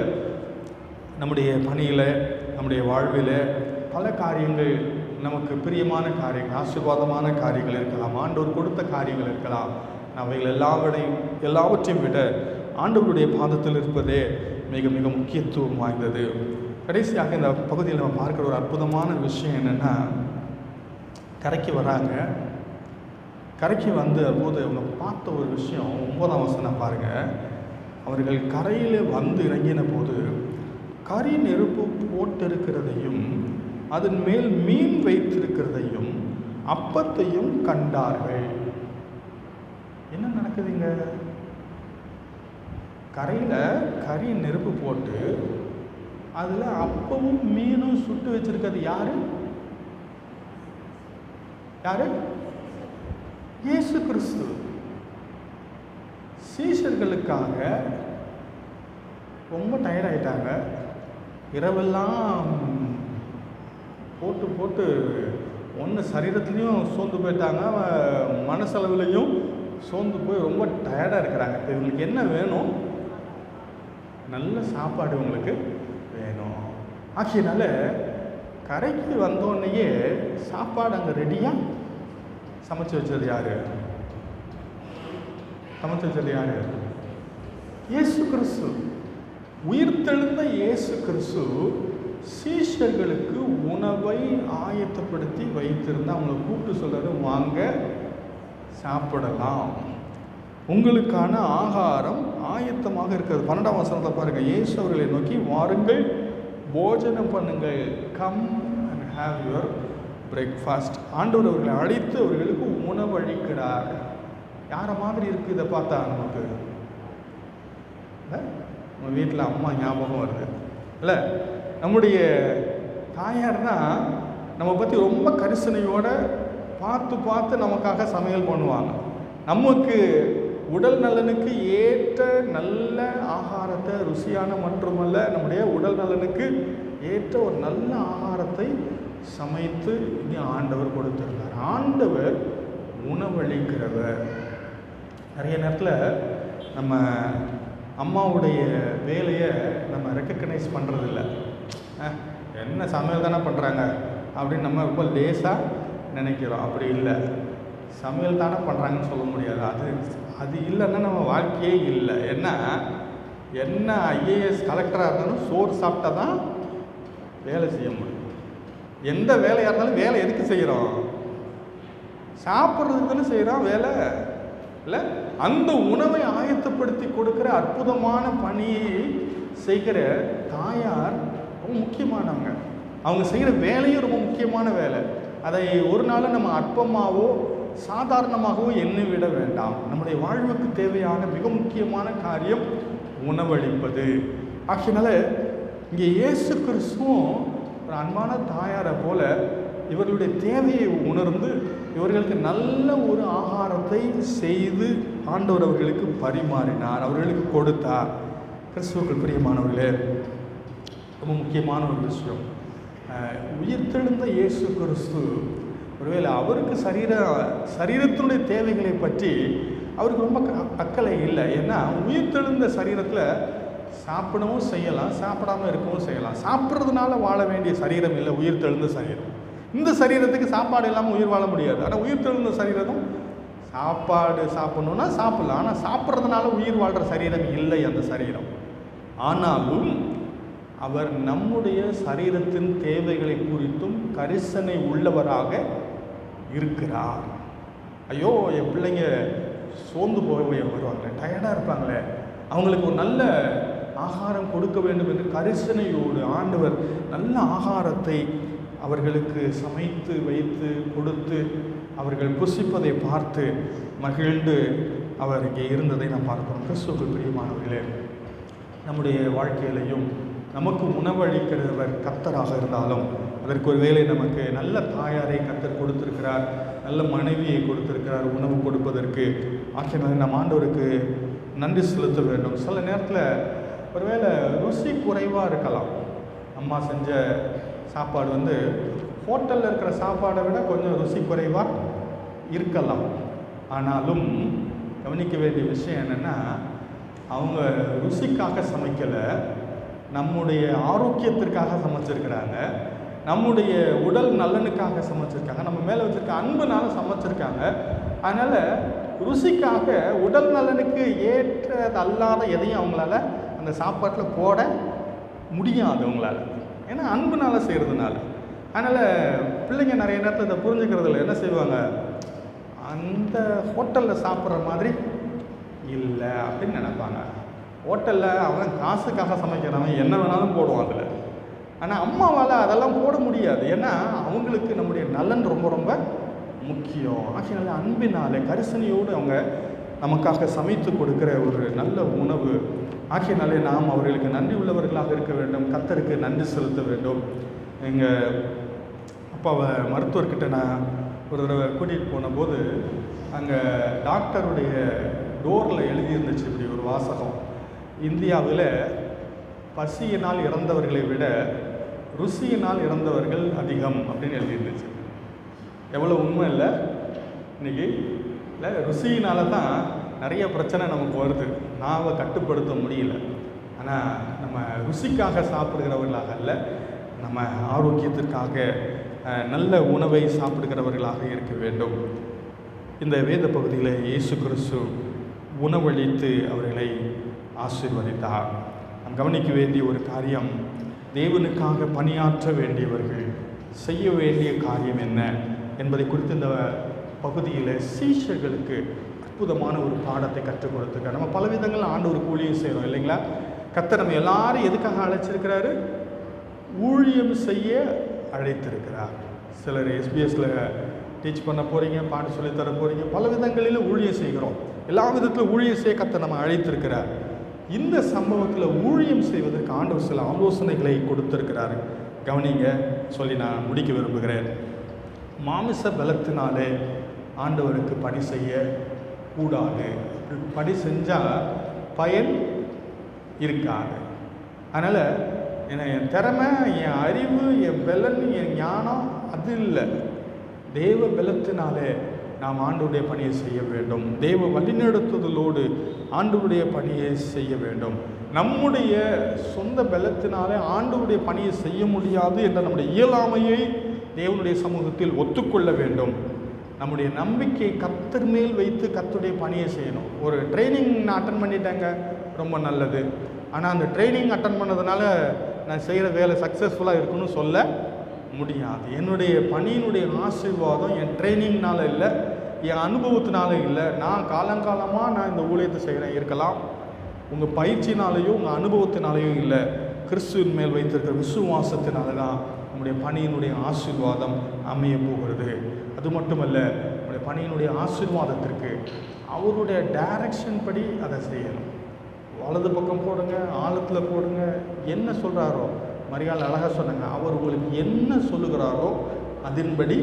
நம்முடைய பணியில், நம்முடைய வாழ்வில் பல காரியங்கள் நமக்கு பிரியமான காரியங்கள், ஆசீர்வாதமான காரியங்கள் இருக்கலாம், ஆண்டவர் கொடுத்த காரியங்கள் இருக்கலாம். அவைகள் எல்லாவற்றையும் விட ஆண்டவருடைய பாதத்தில் இருப்பதே மிக மிக முக்கியத்துவம் வாய்ந்தது. கடைசியாக இந்த பகுதியில் நம்ம பார்க்குற ஒரு அற்புதமான விஷயம் என்னென்னா, கரைக்கு வராங்க. கரைக்கு வந்து அப்போது அவங்க பார்த்த ஒரு விஷயம், 9ஆம் வசனம் பாருங்கள். அவர்கள் கரையில் வந்து இறங்கின போது கரி நெருப்பு போட்டிருக்கிறதையும் அதன் மேல் மீன் வைத்திருக்கிறதையும் அப்பத்தையும் கண்டார்கள். என்ன நடக்குதுங்க? கரையில் கரி நெருப்பு போட்டு அதில் அப்பமும் மீனும் சுட்டு வச்சிருக்கிறது யாரு? இயேசு கிறிஸ்து. சீஷர்களுக்காக ரொம்ப டயர்டாயிட்டாங்க. இரவெல்லாம் போட்டு ஒன்று சரீரத்துலேயும் சோர்ந்து போயிட்டாங்க, மனசளவுலையும் சோர்ந்து போய் ரொம்ப டயர்டாக இருக்கிறாங்க. இப்போ இவங்களுக்கு என்ன வேணும்? நல்ல சாப்பாடு உங்களுக்கு வேணும். ஆகையினால கரைக்கு வந்தோடனேயே சாப்பாடு அங்கே ரெடியாக சமைச்சு வச்சது யாரு? இயேசு கிறிஸ்து. உயிர்த்தெழுந்த இயேசு கிறிஸ்து சீஷர்களுக்கு உணவை ஆயத்தப்படுத்தி வைத்திருந்த அவங்களை கூப்பிட்டு சொல்றாரு, வாங்க சாப்பிடலாம், உங்களுக்கான ஆகாரம் ஆயத்தமாக இருக்கிறது. 12ஆம் வசனத்தை பாருங்க. இயேசு அவர்களை நோக்கி, வாருங்கள் போஜனம் பண்ணுங்கள், come and have your breakfast. ஆண்டவர் அவர்களை அழைத்து அவர்களுக்கு உணவளிக்கிறார். யாரை மாதிரி இருக்குது இதை பார்த்தா? நமக்கு நம்ம வீட்டில் அம்மா ஞாபகம் வருது இல்லை? நம்முடைய தாயார்னா நம்ம பற்றி ரொம்ப கரிசனையோடு பார்த்து நமக்காக சமையல் பண்ணுவாங்க. நமக்கு உடல் நலனுக்கு ஏற்ற நல்ல ஆகாரத்தை, ருசியான மட்டுமல்ல, நம்முடைய உடல் நலனுக்கு ஏற்ற ஒரு நல்ல ஆகாரத்தை சமைத்து இங்கே ஆண்டவர் கொடுத்திருந்தார். ஆண்டவர் உணவளிக்கிறவர். நிறைய நேரத்தில் நம்ம அம்மாவுடைய வேலையை நம்ம ரெக்கக்னைஸ் பண்ணுறதில்ல. என்ன சமையல் தானே பண்ணுறாங்க அப்படின்னு நம்ம ரொம்ப லேசாக நினைக்கிறோம். அப்படி இல்லை, சமையல் தானே பண்ணுறாங்கன்னு சொல்ல முடியாது. அது இல்லைன்னா நம்ம வாழ்க்கையே இல்லை. என்ன ஐஏஎஸ் கலெக்டராக இருந்தாலும் சோறு சாப்பிட்டா தான் வேலை செய்ய முடியும். எந்த வேலையாக இருந்தாலும் வேலை எதுக்கு செய்கிறோம்? சாப்பிட்றதுக்கு தானே செய்கிறோம் வேலை இல்லை? அந்த உணவை ஆயத்தப்படுத்தி கொடுக்குற அற்புதமான பணியை செய்கிற தாயார் ரொம்ப முக்கியமானவங்க. அவங்க செய்கிற வேலையும் ரொம்ப முக்கியமான வேலை. அதை ஒரு நாள் நம்ம அற்பமாகவோ சாதாரணமாகவோ எண்ணிவிட வேண்டாம். நம்முடைய வாழ்வுக்கு தேவையான மிக முக்கியமான காரியம் உணவளிப்பது. ஆகையினால இங்கே இயேசு கிறிஸ்துவும் ஒரு அன்பான தாயாரை போல இவர்களுடைய தேவையை உணர்ந்து இவர்களுக்கு நல்ல ஒரு ஆகாரத்தை செய்து ஆண்டவர் அவர்களுக்கு பரிமாறினார், அவர்களுக்கு கொடுத்தார். கிறிஸ்துவுக்குள் பிரியமானவர்களே, ரொம்ப முக்கியமான ஒரு விஷயம். உயிர்த்தெழுந்த இயேசு கிறிஸ்து ஒருவேளை அவருக்கு சரீரத்தினுடைய தேவைகளை பற்றி அவருக்கு ரொம்ப அக்கறை இல்லை. ஏன்னா உயிர்த்தெழுந்த சரீரத்தில் சாப்பிடவும் செய்யலாம், சாப்பிடாமல் இருக்கவும் செய்யலாம். சாப்பிட்றதுனால வாழ வேண்டிய சரீரம் இல்லை உயிர்த்தெழுந்த சரீரம். இந்த சரீரத்துக்கு சாப்பாடு இல்லாமல் உயிர் வாழ முடியாது. ஆனால் உயிர்த்தெழுந்த சரீரம் சாப்பாடு சாப்பிட்ணுன்னா சாப்பிடலாம், ஆனால் சாப்பிட்றதுனால உயிர் வாழ்கிற சரீரம் இல்லை அந்த சரீரம். ஆனாலும் அவர் நம்முடைய சரீரத்தின் தேவைகளை குறித்தும் கரிசனை உள்ளவராக இருக்கிறார். ஐயோ, என் பிள்ளைங்க சோர்ந்து போய் வருவாங்களே, டயர்டாக இருப்பாங்களே, அவங்களுக்கு ஒரு நல்ல ஆகாரம் கொடுக்க வேண்டும் என்று கரிசனையோடு ஆண்டவர் நல்ல ஆகாரத்தை அவர்களுக்கு சமைத்து வைத்து கொடுத்து அவர்கள் புசிப்பதை பார்த்து மகிழ்ந்து அவர் இங்கே இருந்ததை நாம் பார்க்கிறோம். கிறிஸ்துவுக்குள் பிரியமானவர்களே, நம்முடைய வாழ்க்கையிலையும் நமக்கு உணவளிக்கிறவர் கர்த்தராக இருந்தாலும் அதற்கு ஒரு வேளை நமக்கு நல்ல தாயாரை கர்த்தர் கொடுத்திருக்கிறார், நல்ல மனைவியை கொடுத்திருக்கிறார் உணவு கொடுப்பதற்கு. ஆகியனால நம் ஆண்டவருக்கு நன்றி செலுத்த வேண்டும். சில நேரத்தில் ஒருவேளை ருசி குறைவாக இருக்கலாம். அம்மா செஞ்ச சாப்பாடு ஹோட்டலில் இருக்கிற சாப்பாடை விட கொஞ்சம் ருசி குறைவாக இருக்கலாம். ஆனாலும் கவனிக்க வேண்டிய விஷயம் என்னென்னா, அவங்க ருசிக்காக சமைக்கலை, நம்முடைய ஆரோக்கியத்திற்காக சமைச்சிருக்கிறாங்க, நம்முடைய உடல் நலனுக்காக சமைச்சிருக்காங்க, நம்ம மேலே வச்சுருக்க அன்புனால சமைச்சிருக்காங்க. அதனால் ருசிக்காக உடல் நலனுக்கு ஏற்றதல்லாத எதையும் அவங்களால அந்த சாப்பாட்டில் போட முடியாது அவங்களால, ஏன்னா அன்புனால செய்கிறதுனால. அதனால் பிள்ளைங்க நிறைய நேரத்தில் இதை புரிஞ்சுக்கிறதுல என்ன செய்வாங்க, அந்த ஹோட்டலில் சாப்பிட்ற மாதிரி இல்லை அப்படின்னு நினைப்பாங்க. ஹோட்டலில் அவன் காசுக்காக சமைக்கிறவன் என்ன வேணாலும் போடுவான் அதில். ஆனால் அம்மாவால் அதெல்லாம் போட முடியாது, ஏன்னா அவங்களுக்கு நம்முடைய நலன் ரொம்ப ரொம்ப முக்கியம். ஆகையினால அன்பினாலே கரிசனையோடு அவங்க நமக்காக சமைத்து கொடுக்குற ஒரு நல்ல உணவு. ஆகையினாலே நாம் அவர்களுக்கு நன்றி உள்ளவர்களாக இருக்க வேண்டும், கர்த்தருக்கு நன்றி செலுத்த வேண்டும். எங்கள் அப்பாவை மருத்துவர்கிட்ட நான் ஒரு தடவை கூட்டிகிட்டு போனபோது அங்கே டாக்டருடைய டோரில் எழுதியிருந்துச்சு இப்படி ஒரு வாசகம், இந்தியாவில் பசியினால் இறந்தவர்களை விட ருசியினால் இறந்தவர்கள் அதிகம் அப்படின்னு எழுதியிருந்துச்சு. எவ்வளோ உண்மை இல்லை இன்றைக்கி? இல்லை, ருசியினால தான் நிறைய பிரச்சனை நமக்கு வருது, நாவை கட்டுப்படுத்த முடியல. ஆனால் நம்ம ருசிக்காக சாப்பிடுகிறவர்களாக அல்ல, நம்ம ஆரோக்கியத்திற்காக நல்ல உணவை சாப்பிடுகிறவர்களாக இருக்க வேண்டும். இந்த வேத பகுதியில் இயேசு கிறிஸ்து உணவளித்து அவர்களை ஆசீர்வதித்தார். நாம் கவனிக்க வேண்டிய ஒரு காரியம், தேவனுக்காக பணியாற்ற வேண்டியவர்கள் செய்ய வேண்டிய காரியம் என்ன என்பதை குறித்து இந்த பகுதியில் சீஷர்களுக்கு அற்புதமான ஒரு பாடத்தை கற்றுக் கொடுத்துருக்கார். நம்ம பல விதங்கள் ஆண்டவருக்கு ஊழியம் செய்கிறோம் இல்லைங்களா? கர்த்தர் நம்ம எல்லாரும் எதுக்காக அழைச்சிருக்கிறாரு? ஊழியம் செய்ய அழைத்திருக்கிறார். சிலர் எஸ்பிஎஸ்ல டீச் பண்ண போகிறீங்க, பாட்டு சொல்லித்தர போகிறீங்க, பல விதங்களில் ஊழியம் செய்கிறோம். எல்லா விதத்தில் ஊழியம் செய்ய கர்த்தர் நம்ம அழைத்திருக்கிறார். இந்த சம்பவத்தில் ஊழியம் செய்வதற்கு ஆண்டவர் சில ஆலோசனைகளை கொடுத்திருக்கிறார். கவனிங்க, சொல்லி நான் முடிக்க விரும்புகிறேன். மாமிச பலத்தினாலே ஆண்டவருக்கு பணி செய்ய கூடாது. பணி செஞ்சால் பயன் இருக்காது. அதனால் என் திறமை, என் அறிவு, என் பலன், என் ஞானம் அது இல்லை. தேவ பலத்தினாலே நாம் ஆண்டவருடைய பணியை செய்ய வேண்டும். தேவ வழிநடத்துதலோடு ஆண்டவருடைய பணியை செய்ய வேண்டும். நம்முடைய சொந்த பலத்தினாலே ஆண்டவருடைய பணியை செய்ய முடியாது என்ற நம்முடைய இயலாமையை தேவனுடைய சமூகத்தில் ஒத்துக்கொள்ள வேண்டும். நம்முடைய நம்பிக்கை கர்த்தர் மேல் வைத்து கர்த்தருடைய பணியை செய்யணும். ஒரு ட்ரைனிங் நான் அட்டன் பண்ணிட்டேங்க, ரொம்ப நல்லது. ஆனால் அந்த ட்ரைனிங் அட்டன் பண்ணதுனால நான் செய்கிற வேலை சக்ஸஸ்ஃபுல்லாக இருக்குன்னு சொல்ல முடியாது. என்னுடைய பணியினுடைய ஆசீர்வாதம் என் ட்ரைனிங்னால இல்லை, என் அனுபவத்தினால இல்லை. நான் காலங்காலமாக நான் இந்த ஊழியத்தை செய்கிறேன் இருக்கலாம், உங்கள் பயிற்சினாலேயோ உங்கள் அனுபவத்தினாலேயோ இல்லை, கிறிஸ்துவின் மேல் வைத்திருக்கிற விசுவாசத்தினால தான் நம்முடைய பணியினுடைய ஆசீர்வாதம் அமைய போகிறது. அது மட்டுமல்ல, நம்முடைய பணியினுடைய ஆசீர்வாதத்திற்கு அவருடைய டைரக்ஷன் படி அதை செய்யணும். வலது பக்கம் போடுங்க, ஆழத்தில் போடுங்க, என்ன சொல்கிறாரோ, மரியாதை அழகாக சொன்னாங்க, அவர் உங்களுக்கு என்ன சொல்லுகிறாரோ அதன்படி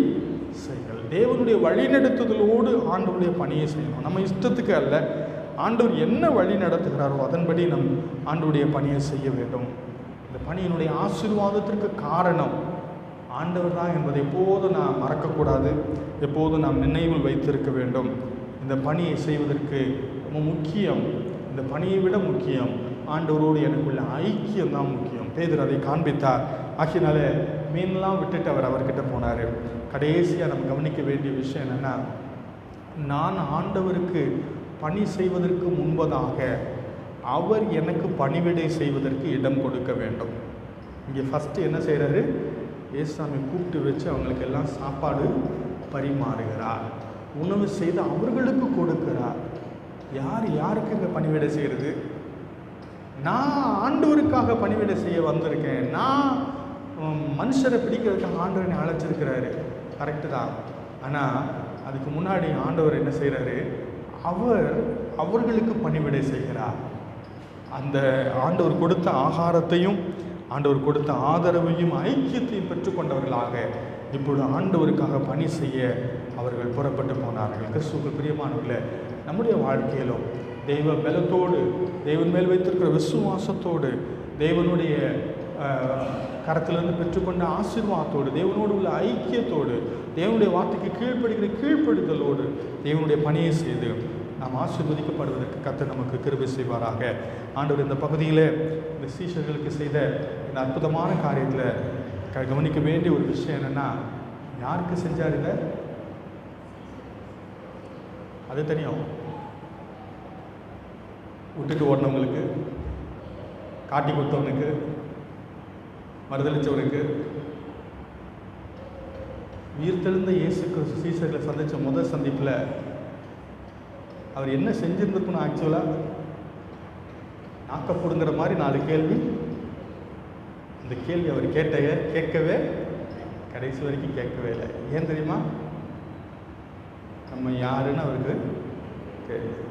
செய்யுங்கள். தேவனுடைய வழிநடத்துதலோடு ஆண்டவருடைய பணியை செய்யணும். நம்ம இஷ்டத்துக்கு அல்ல, ஆண்டவர் என்ன வழி நடத்துகிறாரோ அதன்படி நம் ஆண்டவருடைய பணியை செய்ய வேண்டும். இந்த பணியினுடைய ஆசீர்வாதத்திற்கு காரணம் ஆண்டவர் தான் என்பதை எப்போதும் நான் மறக்கக்கூடாது, எப்போதும் நாம் நினைவில் வைத்திருக்க வேண்டும். இந்த பணியை செய்வதற்கு முக்கியம், இந்த பணியை விட முக்கியம் ஆண்டவரோடு எனக்குள்ள ஐக்கியம் தான் முக்கியம். பேதுரு அதை காண்பித்தார். ஆகினால மீன்லாம் விட்டுட்டு அவர்கிட்ட போனார். கடைசியாக நம்ம கவனிக்க வேண்டிய விஷயம் என்னென்னா, நான் ஆண்டவருக்கு பணி செய்வதற்கு முன்பதாக அவர் எனக்கு பணிவிடை செய்வதற்கு இடம் கொடுக்க வேண்டும். இங்கே ஃபஸ்ட்டு என்ன செய்கிறாரு? ஏசாமி கூப்பிட்டு வச்சு அவங்களுக்கு எல்லாம் சாப்பாடு பரிமாறுகிறார், உணவு செய்து அவர்களுக்கு கொடுக்கிறார். யாருக்கு இங்கே பணிவிடை செய்கிறது? நான் ஆண்டவருக்காக பணிவிடை செய்ய வந்திருக்கேன். நான் மனுஷரை பிடிக்கிறதுக்காக ஆண்டவரை அழைச்சிருக்கிறாரு, கரெக்டு தான். ஆனால் அதுக்கு முன்னாடி ஆண்டவர் என்ன செய்கிறாரு? அவர்களுக்கு பணிவிடை செய்கிறார். அந்த ஆண்டவர் கொடுத்த ஆகாரத்தையும் ஆண்டவர் கொடுத்த ஆதரவையும் ஐக்கியத்தையும் பெற்றுக்கொண்டவர்களாக இப்பொழுது ஆண்டவருக்காக பணி செய்ய அவர்கள் புறப்பட்டு போனார்கள். கிறிஸ்துவுக்கு பிரியமானவர்களே, நம்முடைய வாழ்க்கையிலும் தெய்வ பலத்தோடு, தேவன் மேல் வைத்திருக்கிற விசுவாசத்தோடு, தேவனுடைய கரத்திலிருந்து பெற்றுக்கொண்ட ஆசீர்வாதத்தோடு, தேவனோடு உள்ள ஐக்கியத்தோடு, தேவனுடைய வார்த்தைக்கு கீழ்ப்படுதலோடு தேவனுடைய பணியை செய்து நாம் ஆசீர்வதிக்கப்படுவதற்கு கர்த்தர் நமக்கு கிருபை செய்வாராக. ஆண்டவர் இந்த பகுதியில் இந்த சீஷர்களுக்கு செய்த இந்த அற்புதமான காரியத்தில் கவனிக்க வேண்டிய ஒரு விஷயம் என்னென்னா, யாருக்கு செஞ்சார் இதை? அது தெரியும். விட்டுட்டு ஓடினவங்களுக்கு, காட்டி கொடுத்தவனுக்கு, மறுதளித்தவனுக்கு. உயிர்த்தெழுந்த இயேசு கிறிஸ்து சீஷர்களை சந்தித்த முதல் சந்திப்பில் அவர் என்ன செஞ்சிருந்துருக்கணும்? ஆக்சுவலாக நாக்கப்படுங்கிற மாதிரி 4 கேள்வி. இந்த கேள்வி அவர் கேட்கவே கடைசி வரைக்கும் கேட்கவே இல்லை. ஏன் தெரியுமா? நம்ம யாருன்னு அவருக்கு தெரியும்.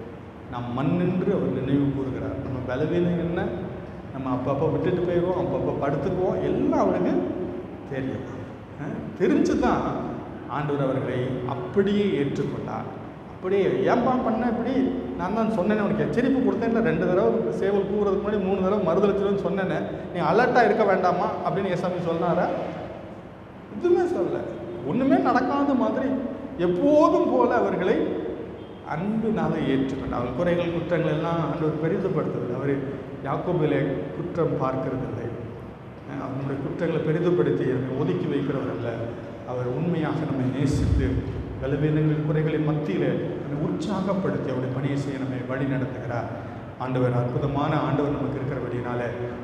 நாம் மண்ணென்று அவர் நினைவு கூறுகிறார். நம்ம பலவீனம் என்ன, நம்ம அப்பப்போ விட்டுட்டு போயிடுவோம், அப்பப்போ படுத்துக்குவோம், எல்லாம் அவருக்கு தெரியும். தெரிஞ்சு தான் ஆண்டவர் அவர்களை அப்படியே ஏற்றுக்கொண்டார். அப்படியே ஏன்பா பண்ண இப்படி? நான் தான் சொன்னேன்னு உனக்கு எச்சரிப்பு கொடுத்தேன், 2 தடவை சேவல் கூவுறதுக்கு முன்னாடி 3 தடவை மறுதளிச்சிருன்னு சொன்னேன்னு, நீ அலர்ட்டாக இருக்க வேண்டாமா அப்படின்னு ஏசாமி சொன்னாரா? எதுவுமே சொல்லலை. ஒன்றுமே நடக்காத மாதிரி எப்போதும் போல அவர்களை அன்பினால ஏற்றுக்கொண்டார். அவர் குறைகள் குற்றங்கள் எல்லாம் ஆண்டவர் பெரிதுபடுத்துவதில்லை. அவர் யாக்கோபிலே குற்றம் பார்க்கறதில்லை. அவனுடைய குற்றங்களை பெரிதுபடுத்தி ஒதுக்கி வைக்கிறவர் அல்ல. அவர் உண்மையாக நம்மை நேசித்து பலவீனங்கள் குறைகளின் மத்தியில் நம்மை உற்சாகப்படுத்தி அவருடைய பணியை செய்ய நம்மை வழி நடத்துகிறார். ஆண்டவர் அற்புதமான ஆண்டவர் நமக்கு இருக்கிறபடினால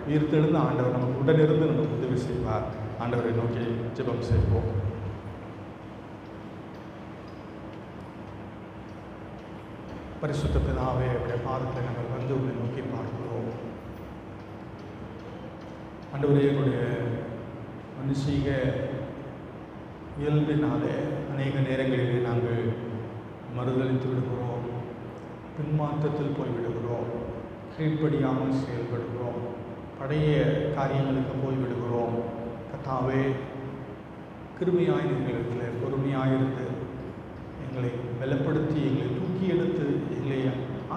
உயிர்த்தெழுந்த ஆண்டவர் நமக்கு உடனிருந்து நமக்கு உதவி செய்வார். ஆண்டவரை நோக்கி ஜெபம் செய்வோம். பரிசுத்த பிதாவே, அவருடைய பாதத்தை நாங்கள் வந்து உங்களை நோக்கி பார்க்கிறோம். ஆண்டவரே, என்னுடைய மனுஷீக இயல்பினாலே அநேக நேரங்களிலே நாங்கள் மறுதளித்து விடுகிறோம், பின்மாற்றத்தில் போய்விடுகிறோம், கீழ்ப்படியாமல் செயல்படுகிறோம், பழைய காரியங்களுக்கு போய்விடுகிறோம். கர்த்தாவே, கிருபையாய் எங்களிடத்தில் பொறுமையாயிருந்து எங்களை பலப்படுத்தி, எங்களை தூக்கி எடுத்து, எங்களை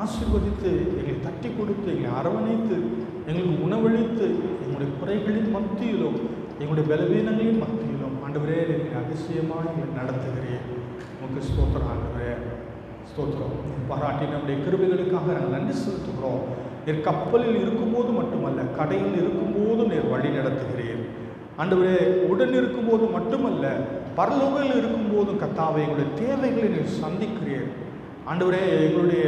ஆசீர்வதித்து, எங்களை தட்டி கொடுத்து, எங்களை அரவணைத்து, எங்களுக்கு உணவளித்து, எங்களுடைய குறைகளின் மத்தியிலும் எங்களுடைய பலவீனங்களின் மத்தியிலும் ஆண்டவரே எங்களை அதிசயமாக எங்களை நடத்துகிறேன். உங்களுக்கு ஸ்தோத்திரம் ஆண்டவரே, ஸ்தோத்திரம். பாராட்டி நம்முடைய கிருபைகளுக்காக நாங்கள் நன்றி செலுத்துகிறோம். நீர் கப்பலில் இருக்கும்போது மட்டுமல்ல, கடையில் இருக்கும்போதும் நீர் வழி நடத்துகிறேன் ஆண்டவரே. உடன் இருக்கும்போது மட்டுமல்ல, பரலோகத்தில் இருக்கும்போதும் கர்த்தாவே எங்களுடைய தேவைகளை நீர் சந்திக்கிறீர் ஆண்டவரே. எங்களுடைய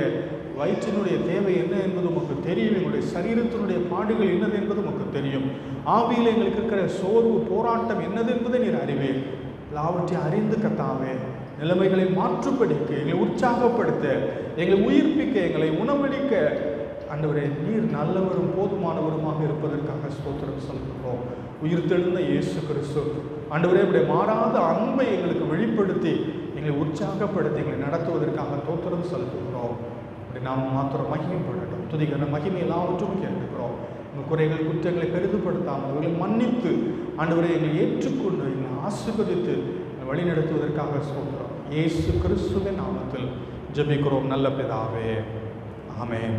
வயிற்றினுடைய தேவை என்ன என்பது உமக்கு தெரியும். எங்களுடைய சரீரத்தினுடைய பாடுகள் என்னது என்பது உமக்கு தெரியும். ஆவியில் எங்களுக்கு இருக்கிற சோர்வு, போராட்டம் என்னது என்பதை நீர் அறிவேன். எல்லாவற்றையும் அறிந்து கர்த்தாவே நிலைமைகளை மாற்றுப்படுத்த, எங்களை உற்சாகப்படுத்த, எங்களை உயிர்ப்பிக்க, எங்களை உணவளிக்க ஆண்டவரே நீர் நல்லவரும் போதுமானவருமாக இருப்பதற்காக ஸ்தோத்திரம் சொல்கிறோம். உயிர்த்தெழுந்த இயேசு கிறிஸ்து ஆண்டவரே, உடைய மாறாத அன்பை எங்களுக்கு வெளிப்படுத்தி எங்களை உற்சாகப்படுத்தி எங்களை நடத்துவதற்காக ஸ்தோத்திரம் செலுத்துகிறோம். நாம் மாத்திரம் மகிமைப்படட்டும். துதிக்கிற மகிமை எல்லாவற்றும் கேட்டுக்கிறோம். உங்கள் குறைகள் குற்றங்களை பெரிதுபடுத்தாமல் அவர்களை மன்னித்து ஆண்டவரை எங்களை ஏற்றுக்கொண்டு எங்களை ஆசீர்வதித்து வழிநடத்துவதற்காக ஸ்தோத்திரம். இயேசு கிறிஸ்துவின் நாமத்தில் ஜெபிக்கிறோம் நல்ல பிதாவே, ஆமென்.